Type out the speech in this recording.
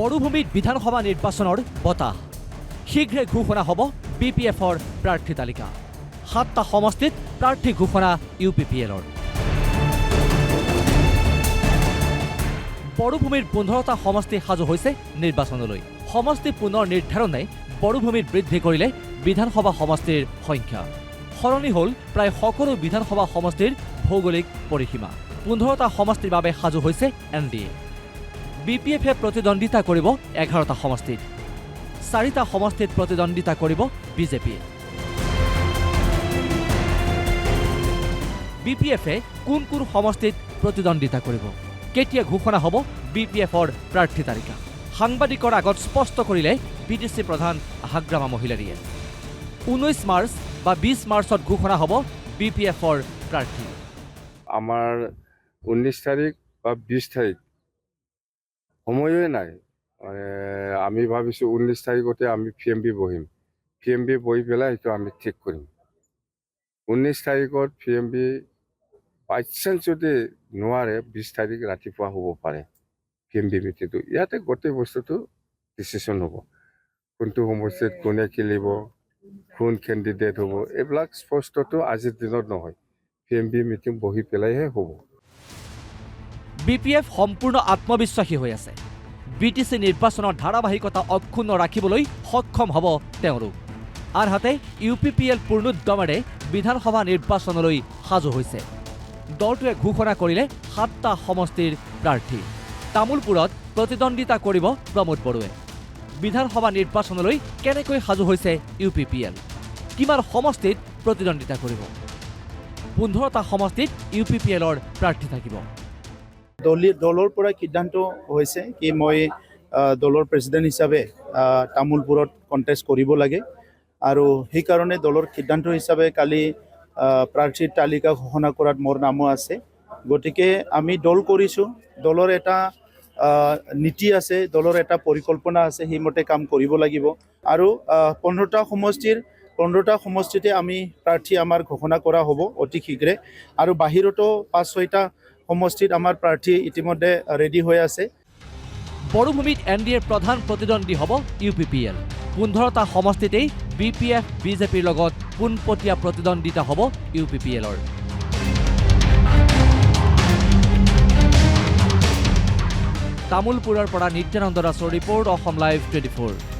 বড়োভূমিত বিধানসভা নিৰ্বাচনৰ বতাহ শীঘ্ৰে ঘোষণা হ'ব BPFৰ প্ৰাৰ্থী তালিকা 7টা সমষ্টিত প্ৰাৰ্থী ঘোষণা UPPLৰ বড়োভূমিৰ 15টা সমষ্টি সাজু হৈছে নিৰ্বাচনলৈ সমষ্টি পুনৰ নিৰ্ধাৰণে বড়োভূমিত বৃদ্ধি কৰিলে বিধানসভা সমষ্টিৰ সংখ্যা সলনি হ'ল প্ৰায় সকলো বিধানসভা সমষ্টিৰ ভৌগোলিক পৰিসীমা 15টা সমষ্টিৰ বাবে সাজু হৈছে NDA BPFে প্ৰতিদ্বন্দ্বিতা কৰিব 11টা সমষ্টিত 4টা সমষ্টিত প্ৰতিদ্বন্দ্বিতা কৰিব BJPয়ে BPFে কোন সমষ্টিত প্ৰতিদ্বন্দ্বিতা কৰিব কেতিয়া ঘোষণা হ'ব BPFৰ প্ৰাৰ্থী তালিকা সাংবাদিকৰ আগত স্পষ্ট কৰিলে BTC প্ৰধান হাগ্ৰামা মহিলাৰীয়ে 19 মাৰ্চ বা 20 মাৰ্চত ঘোষণা হ'ব BPFৰ প্ৰাৰ্থী আমাৰ 19 তাৰিখ বা 20 তাৰিখ সময়ই নাই আমি ভাবিছোঁ 19 তাৰিখতে আমি PMB বহিম PMB বহি পেলাই এইটো আমি ঠিক কৰিম 19 তাৰিখত PMB বাইচান্স যদি নোৱাৰে 20 তাৰিখ ৰাতিপুৱা হ'ব পাৰে PMB মিটিংটো ইয়াতে গোটেই বস্তুটো ডিচিশ্যন হ'ব কোনটো সমষ্টিত কোনে খেলিব কোন কেণ্ডিডেট হ'ব এইবিলাক স্পষ্টটো আজিৰ দিনত নহয় PMB মিটিং বহি পেলাইহে হ'ব BPF সম্পূৰ্ণ আত্মবিশ্বাসী হৈ আছে BTC নিৰ্বাচনৰ ধাৰাবাহিকতা অক্ষুণ্ণ ৰাখিবলৈ সক্ষম হ'ব তেওঁলোক আনহাতে UPPL পূৰ্ণোদ্যমেৰে বিধানসভা নিৰ্বাচনলৈ সাজু হৈছে দলটোৱে ঘোষণা কৰিলে 7টা সমষ্টিৰ প্ৰাৰ্থী তামুলপুৰত প্ৰতিদ্বন্দ্বিতা কৰিব প্ৰমোদ বড়োৱে বিধানসভা নিৰ্বাচনলৈ কেনেকৈ সাজু হৈছে UPPL কিমান সমষ্টিত প্ৰতিদ্বন্দ্বিতা কৰিব 15টা সমষ্টিত UPPLৰ প্ৰাৰ্থী থাকিব দলৰ পৰা সিদ্ধান্ত হৈছে কি মই দলৰ প্ৰেচিডেণ্ট হিচাপে তামুলপুৰত কণ্টেষ্ট কৰিব লাগে আৰু সেইকাৰণে দলৰ সিদ্ধান্ত হিচাপে কালি প্ৰাৰ্থীৰ তালিকা ঘোষণা কৰাত মোৰ নামো আছে গতিকে আমি দল কৰিছোঁ দলৰ এটা নীতি আছে দলৰ এটা পৰিকল্পনা আছে সেইমতে কাম কৰিব লাগিব আৰু 15টা সমষ্টিতে আমি প্ৰাৰ্থী আমাৰ ঘোষণা কৰা হ'ব অতি শীঘ্ৰে আৰু বাহিৰতো 5-6টা সমষ্টিত আমাৰ প্ৰাৰ্থী ইতিমধ্যে ৰেডি হৈ আছে বড়োভূমিত NDAৰ প্ৰধান প্ৰতিদ্বন্দ্বী হ'ব UPPL 15টা সমষ্টিতেই BPF BJPৰ লগত পোনপটীয়া প্ৰতিদ্বন্দ্বিতা হ'ব UPPLৰ তামুলপুৰৰ পৰা নিত্যানন্দ দাসৰ ৰিপৰ্ট অসম লাইভ 24